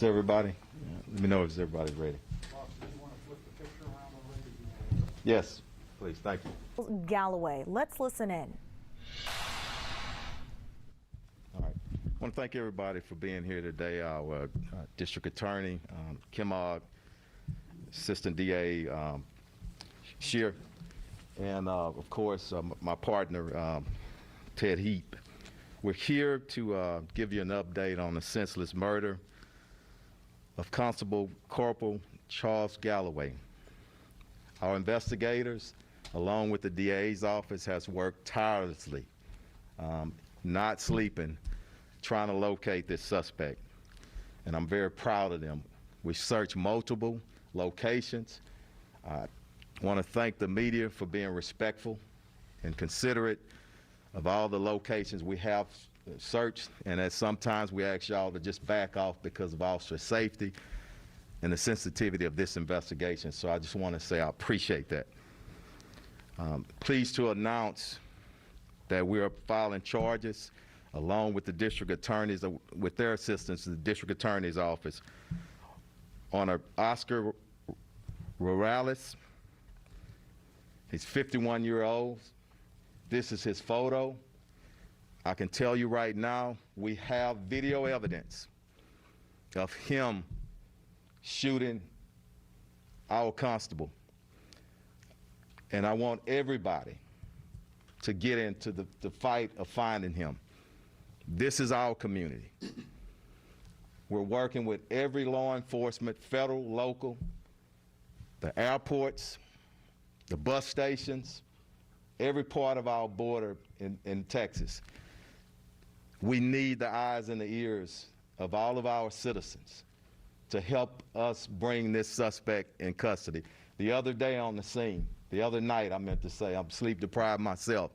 Is everybody? Let me know if everybody's ready. Boss, do you want to flip the picture around already? Yes, please. Thank you. Galloway. Let's listen in. All right. I want to thank everybody for being here today. Our District Attorney, Kim Ogg, Assistant DA, Shear, and of course, my partner, Ted Heap. We're here to give you an update on the senseless murder of Constable Corporal Charles Galloway. Our investigators, along with the DA's office, has worked tirelessly, not sleeping, trying to locate this suspect. And I'm very proud of them. We searched multiple locations. I want to thank the media for being respectful and considerate of all the locations we have searched, and that sometimes we ask y'all to just back off because of officer safety and the sensitivity of this investigation. So I just want to say I appreciate that. Pleased to announce that we are filing charges along with the district attorneys, with their assistance, the district attorney's office, on Oscar Morales. He's 51-year-old. This is his photo. I can tell you right now, we have video evidence of him shooting our constable. And I want everybody to get into the fight of finding him. This is our community. We're working with every law enforcement, federal, local, the airports, the bus stations, every part of our border in Texas. We need the eyes and the ears of all of our citizens to help us bring this suspect in custody. The other day on the scene, the other night I meant to say, I'm sleep deprived myself.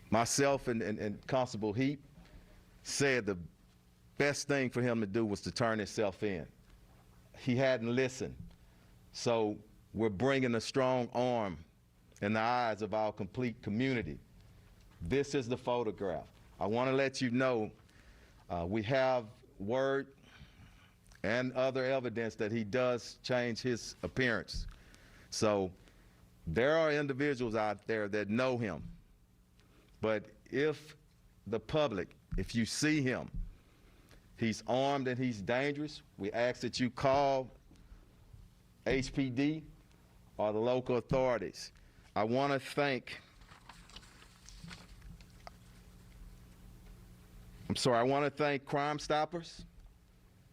Myself and Constable Heap said the best thing for him to do was to turn himself in. He hadn't listened. So we're bringing a strong arm in the eyes of our complete community. This is the photograph. I want to let you know we have word and other evidence that he does change his appearance. So there are individuals out there that know him. But if the public, if you see him, he's armed and he's dangerous, we ask that you call HPD or the local authorities. I want to thank Crime Stoppers,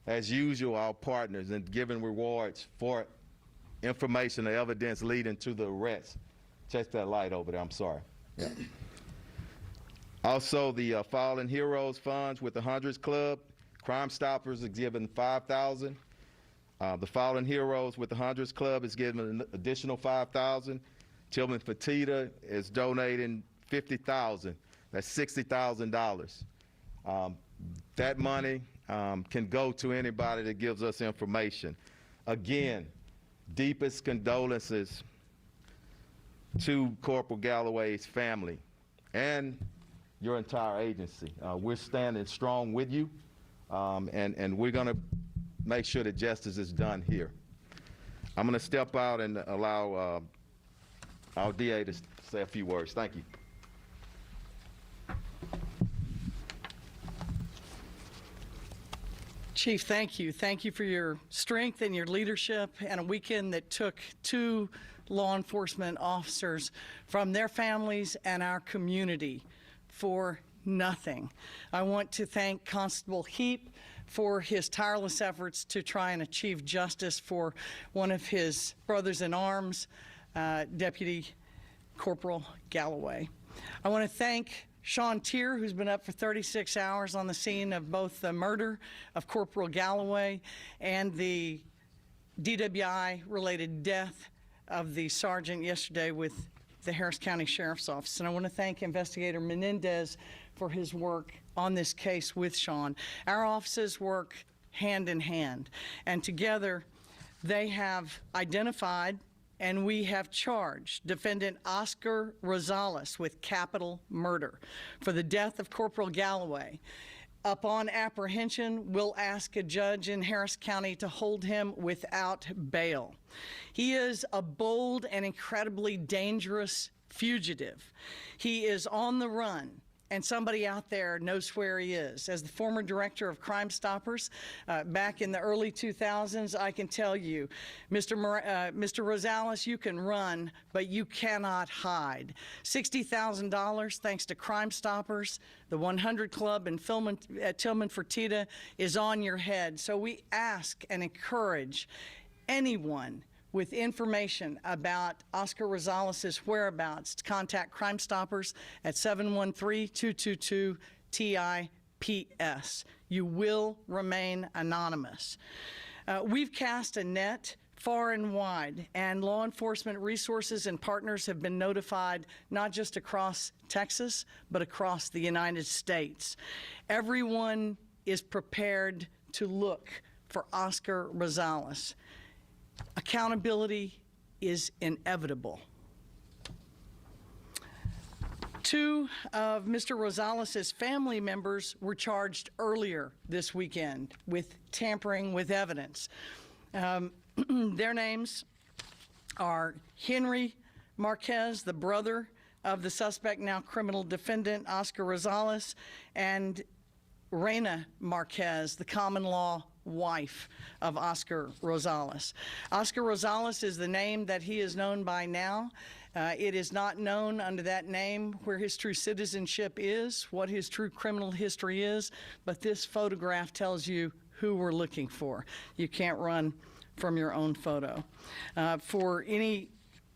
as usual, our partners in giving rewards for information and evidence leading to the arrest. Check that light over there, I'm sorry. Yeah. Also, the Fallen Heroes Funds with the Hundreds Club, Crime Stoppers is giving $5,000. The Fallen Heroes with the Hundreds Club is giving an additional $5,000. Tillman Fertitta is donating $50,000. That's $60,000. That money can go to anybody that gives us information. Again, deepest condolences to Corporal Galloway's family and your entire agency. We're standing strong with you, and we're going to make sure that justice is done here. I'm going to step out and allow our DA to say a few words. Thank you. Chief, thank you. Thank you for your strength and your leadership and a weekend that took 2 law enforcement officers from their families and our community for nothing. I want to thank Constable Heap for his tireless efforts to try and achieve justice for one of his brothers in arms, Deputy Corporal Galloway. I want to thank Sean Tier, who's been up for 36 hours on the scene of both the murder of Corporal Galloway and the DWI-related death of the sergeant yesterday with the Harris County Sheriff's Office. And I want to thank Investigator Menendez for his work on this case with Sean. Our offices work hand in hand, and together they have identified and we have charged defendant Oscar Rosales with capital murder for the death of Corporal Galloway Upon apprehension, we'll ask a judge in Harris County to hold him without bail. He is a bold and incredibly dangerous fugitive. He is on the run, and somebody out there knows where he is. As the former director of Crime Stoppers back in the early 2000s, I can tell you, Mr. Rosales, you can run, but you cannot hide. $60,000 thanks to Crime Stoppers. The 100 Club in Tillman Fertitta is on your head. So we ask and encourage anyone with information about Oscar Rosales' whereabouts to contact Crime Stoppers at 713-222-TIPS. You will remain anonymous. We've cast a net far and wide, and law enforcement resources and partners have been notified not just across Texas, but across the United States. Everyone is prepared to look for Oscar Rosales. Accountability is inevitable. Two of Mr. Rosales' family members were charged earlier this weekend with tampering with evidence. Their names are Henry Marquez, the brother of the suspect, now criminal defendant, Oscar Rosales, and Reyna Marquez, the common law wife of Oscar Rosales. Oscar Rosales is the name that he is known by now. It is not known under that name where his true citizenship is, what his true criminal history is, but this photograph tells you who we're looking for. You can't run from your own photo. For any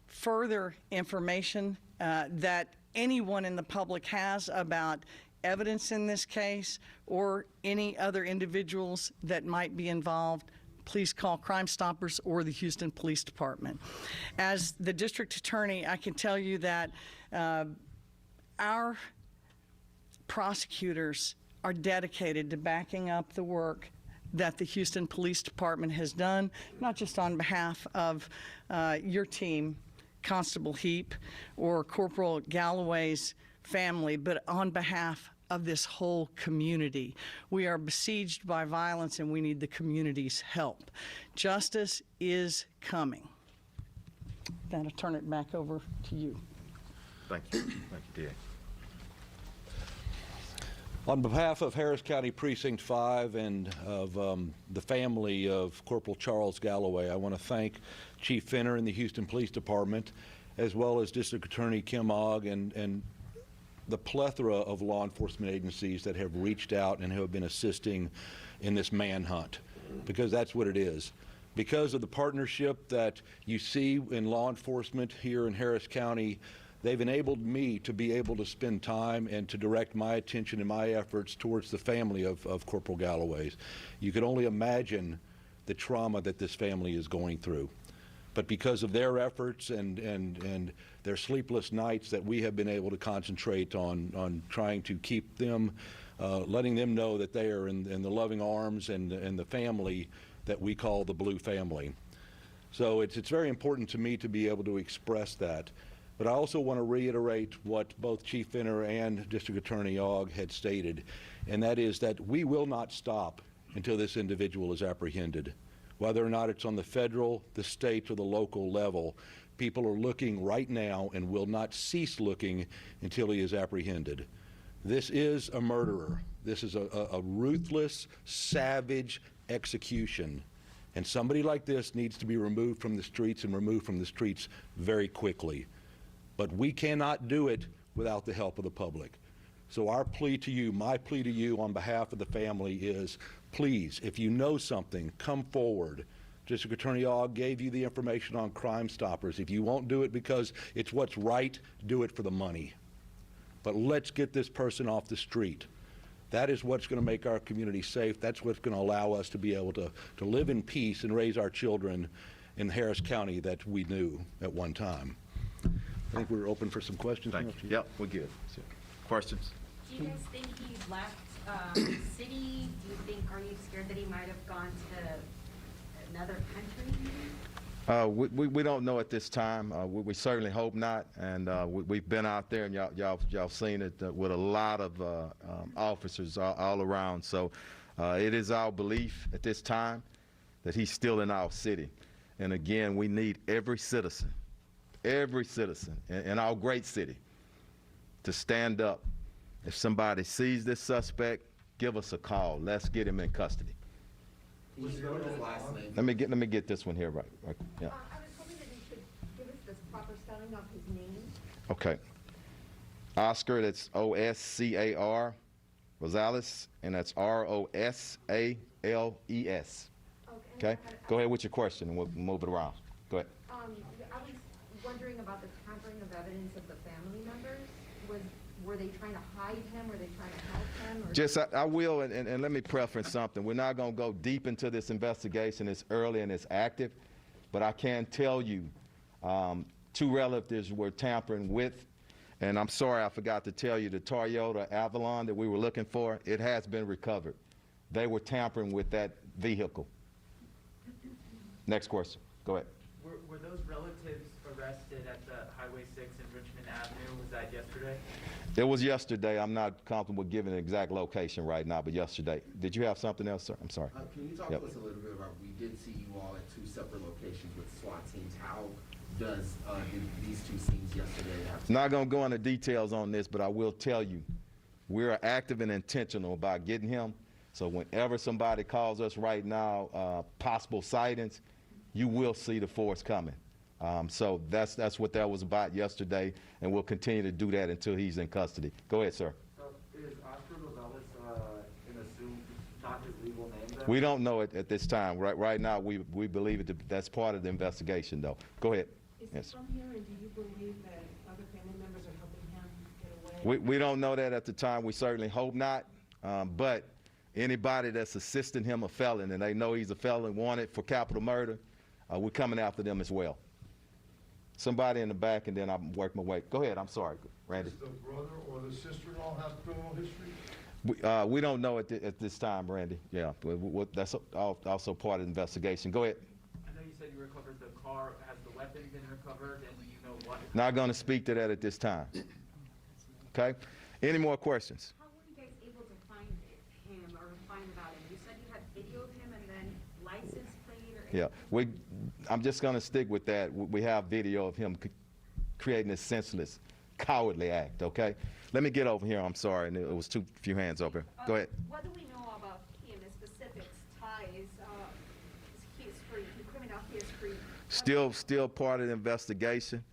further information that anyone in the public has about evidence in this case or any other individuals that might be involved, please call Crime Stoppers or the Houston Police Department. As the district attorney, I can tell you that our prosecutors are dedicated to backing up the work that the Houston Police Department has done, not just on behalf of your team, Constable Heap, or Corporal Galloway's family, but on behalf of this whole community. We are besieged by violence and we need the community's help. Justice is coming. Then I'll turn it back over to you. Thank you. Thank you, DA. On behalf of Harris County Precinct 5 and of the family of Corporal Charles Galloway, I want to thank Chief Finner and the Houston Police Department, as well as District Attorney Kim Ogg and the plethora of law enforcement agencies that have reached out and who have been assisting in this manhunt, because that's what it is. Because of the partnership that you see in law enforcement here in Harris County, they've enabled me to be able to spend time and to direct my attention and my efforts towards the family of Corporal Galloway's. You can only imagine the trauma that this family is going through. But because of their efforts and their sleepless nights, that we have been able to concentrate on trying to keep them, letting them know that they are in the loving arms and the family that we call the Blue family. So it's very important to me to be able to express that. But I also want to reiterate what both Chief Finner and District Attorney Ogg had stated, and that is that we will not stop until this individual is apprehended. Whether or not it's on the federal, the state, or the local level, people are looking right now and will not cease looking until he is apprehended. This is a murderer. This is a ruthless, savage execution. And somebody like this needs to be removed from the streets and removed from the streets very quickly. But we cannot do it without the help of the public. So our plea to you, my plea to you on behalf of the family is, please, if you know something, come forward. District Attorney Ogg gave you the information on Crime Stoppers. If you won't do it because it's what's right, do it for the money. But let's get this person off the street. That is what's going to make our community safe. That's what's going to allow us to be able to live in peace and raise our children in Harris County that we knew at one time. I think we're open for some questions. Thank you. Yep, we're good. So, questions? Do you guys think he's left the city? Do you think, are you scared that he might have gone to another country? We don't know at this time. We certainly hope not. And we've been out there, and y'all seen it with a lot of officers all around. So it is our belief at this time that he's still in our city. And again, we need every citizen in our great city to stand up. If somebody sees this suspect, give us a call. Let's get him in custody. Can you spell his last name? Let me get this one here right. Yeah. I was hoping that you could give us the proper spelling of his name. Okay. Oscar, that's Oscar Rosales, and that's Rosales. Okay? Go ahead with your question, and we'll move it around. Go ahead. I was wondering about the tampering of evidence of the family members. Were they trying to hide him? Were they trying to help him? Or Just, I will, and let me preference something. We're not going to go deep into this investigation. It's early and it's active, but I can tell you 2 relatives were tampering with, and I'm sorry I forgot to tell you, the Toyota Avalon that we were looking for, it has been recovered. They were tampering with that vehicle. Next question. Go ahead. Were those relatives arrested at the Highway 6 in Richmond Avenue? Was that yesterday? It was yesterday. I'm not comfortable giving an exact location right now, but yesterday. Did you have something else, sir? I'm sorry. Can you talk Yep. to us a little bit about, we did see you all at 2 separate locations with SWAT teams. How does these 2 scenes yesterday have to... Not going to go into details on this, but I will tell you, we're active and intentional about getting him. So whenever somebody calls us right now, possible sightings, you will see the force coming. So that's what that was about yesterday, and we'll continue to do that until he's in custody. Go ahead, sir. So is Oscar Rosales an assumed, not his legal name then? We don't know it at this time. Right now, we believe that's part of the investigation, though. Go ahead. Is Yes. he from here, and do you believe that other family members are helping him get away? We don't know that at the time. We certainly hope not. But anybody that's assisting him a felon, and they know he's a felon wanted for capital murder, we're coming after them as well. Somebody in the back, and then I'll work my way. Go ahead. I'm sorry, Randy. Does the brother or the sister-in-law have criminal history? We don't know at this time, Randy. Yeah, that's also part of the investigation. Go ahead. I know you said you recovered the car. Has the weapon been recovered, and do you know what? Not going to speak to that at this time. Okay? Any more questions? how were you guys able to find him or find about him? You said you had video of him and then license plate or Yeah, I'm just going to stick with that. We have video of him creating a senseless, cowardly act, okay? Let me get over here. I'm sorry, and it was too few hands over. Go ahead. What do we know about him, his specifics, ties, his history, his criminal history? Still part of the investigation,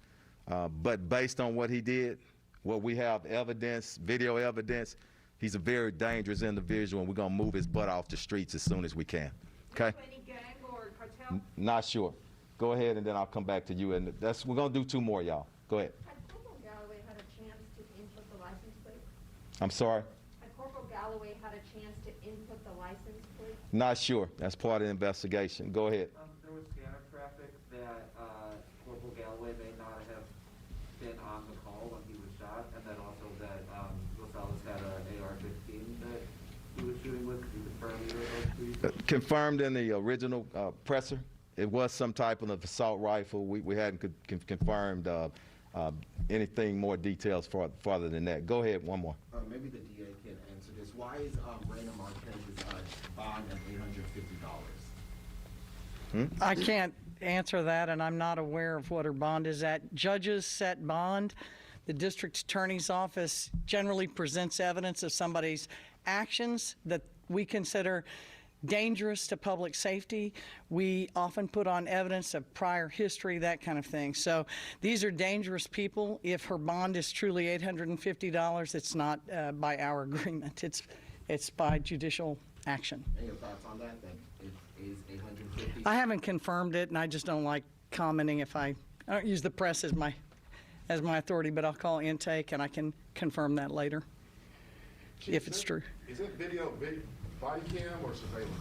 but based on what he did, what we have evidence, video evidence, he's a very dangerous individual, and we're going to move his butt off the streets as soon as we can, okay? Any gang or cartel? Not sure. Go ahead, and then I'll come back to you, and we're going to do 2 more, y'all. Go ahead. Had Corporal Galloway had a chance to input the license plate? I'm sorry. Had Corporal Galloway had a chance to input the license plate? Not sure. That's part of the investigation. Go ahead. There was scanner traffic that Corporal Galloway may not have been on the call when he was shot, and then also that Rosales had an AR-15 that he was shooting with. Could you confirm either of those, please? Confirmed in the original presser, it was some type of assault rifle. We hadn't confirmed anything more details farther than that. Go ahead, one more. maybe the DA can answer this. Why is Raina Marquez's bond at $850? I can't answer that, and I'm not aware of what her bond is at. Judges set bond. The district attorney's office generally presents evidence of somebody's actions that we consider dangerous to public safety. We often put on evidence of prior history, that kind of thing. So these are dangerous people. If her bond is truly $850, it's not by our agreement. It's by judicial action. Any thoughts on that? That it is $850? I haven't confirmed it, and I just don't like commenting if I don't use the press as my authority, but I'll call intake, and I can confirm that later if it's true. Is it video, body cam or surveillance?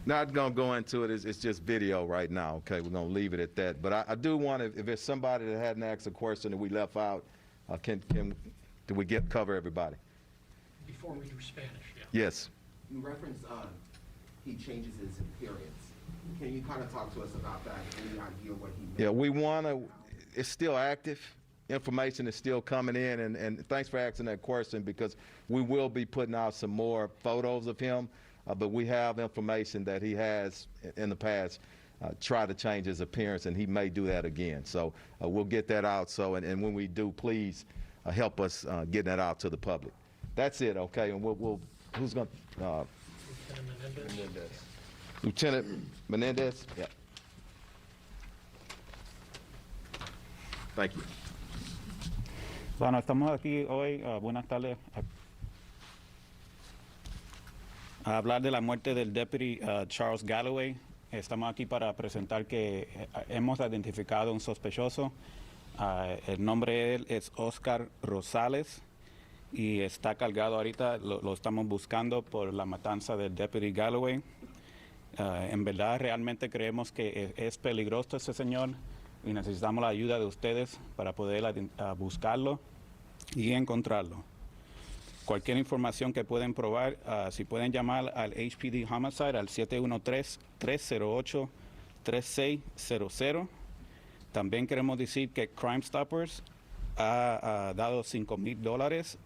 Not going to go into it. It's just video right now, okay? We're going to leave it at that. But I do want to, if there's somebody that hadn't asked a question that we left out, do we cover everybody? Before we do Spanish, yeah. Yes. You referenced he changes his appearance. Can you kind of talk to us about that? Any idea what he meant? Yeah, we want to, it's still active. Information is still coming in, and thanks for asking that question, because we will be putting out some more photos of him, but we have information that he has in the past tried to change his appearance, and he may do that again. So we'll get that out. So, and when we do, please help us getting that out to the public. That's it, okay? And we'll who's going to? Lieutenant Menendez? Yeah. Thank you. Bueno, estamos aquí hoy, buenas tardes, a hablar de la muerte del deputy Charles Galloway. Estamos aquí para presentar que hemos identificado un sospechoso. El nombre de él es Oscar Rosales y está cargado ahorita, lo estamos buscando por la matanza del deputy Galloway. En verdad, realmente creemos que es peligroso ese señor y necesitamos la ayuda de ustedes para poder buscarlo y encontrarlo. Cualquier información que pueden probar, si pueden llamar al HPD Homicide al 713-308-3600. También queremos decir que Crime Stoppers ha dado $5,000.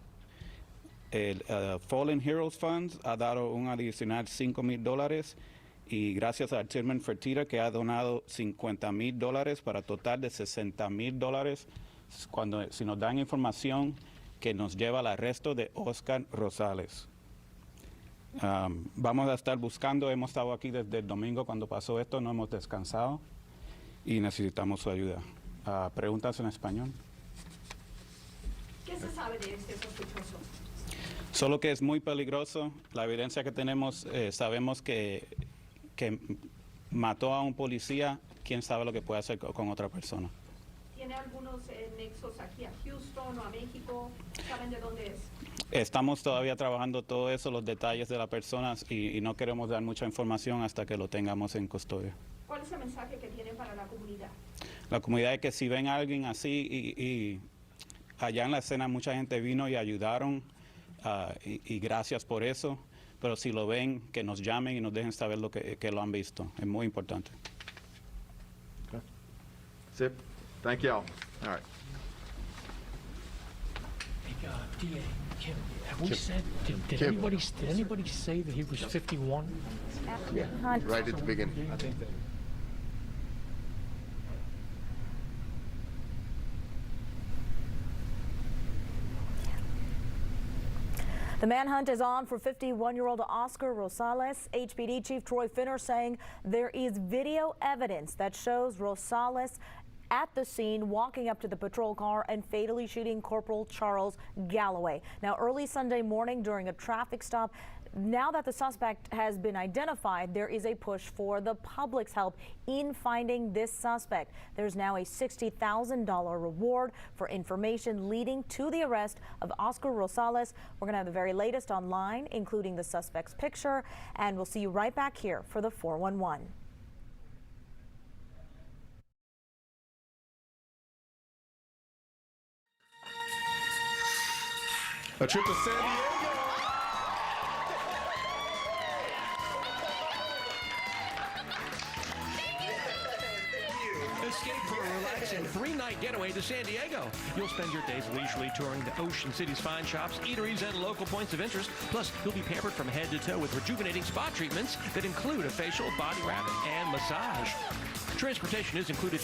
El Fallen Heroes Funds ha dado un adicional $5,000. Y gracias a Tillman Fertitta, que ha donado $50,000 para total de $60,000 si nos dan información que nos lleva al arresto de Oscar Rosales. Vamos a estar buscando, hemos estado aquí desde el domingo cuando pasó esto, no hemos descansado y necesitamos su ayuda. ¿Preguntas en español? ¿Qué se sabe de este sospechoso? Solo que es muy peligroso. La evidencia que tenemos, sabemos que mató a un policía, quién sabe lo que puede hacer con otra persona. ¿Tiene algunos nexos aquí a Houston o a México? ¿Saben de dónde es? Estamos todavía trabajando todo eso, los detalles de las personas, y no queremos dar mucha información hasta que lo tengamos en custodia. ¿Cuál es el mensaje que tienen para la comunidad? La comunidad es que si ven a alguien así, y allá en la escena mucha gente vino y ayudaron, y gracias por eso. Pero si lo ven, que nos llamen y nos dejen saber que lo han visto. Es muy importante. Okay. That's it. Thank y'all. All right. DA, Kim, have we said, did anybody say that he was 51? Yeah, right at the beginning. I think that. The manhunt is on for 51-year-old Oscar Rosales. HPD Chief Troy Finner saying there is video evidence that shows Rosales at the scene walking up to the patrol car and fatally shooting Corporal Charles Galloway. Now, early Sunday morning during a traffic stop, now that the suspect has been identified, there is a push for the public's help in finding this suspect. There's now a $60,000 reward for information leading to the arrest of Oscar Rosales. We're going to have the very latest online, including the suspect's picture, and we'll see you right back here for the 411. A trip to San Diego. Escape for a relaxing 3-night getaway to San Diego. You'll spend your days leisurely touring the Ocean City's fine shops, eateries, and local points of interest. Plus, you'll be pampered from head to toe with rejuvenating spa treatments that include a facial, body wrap, and massage. Transportation is included.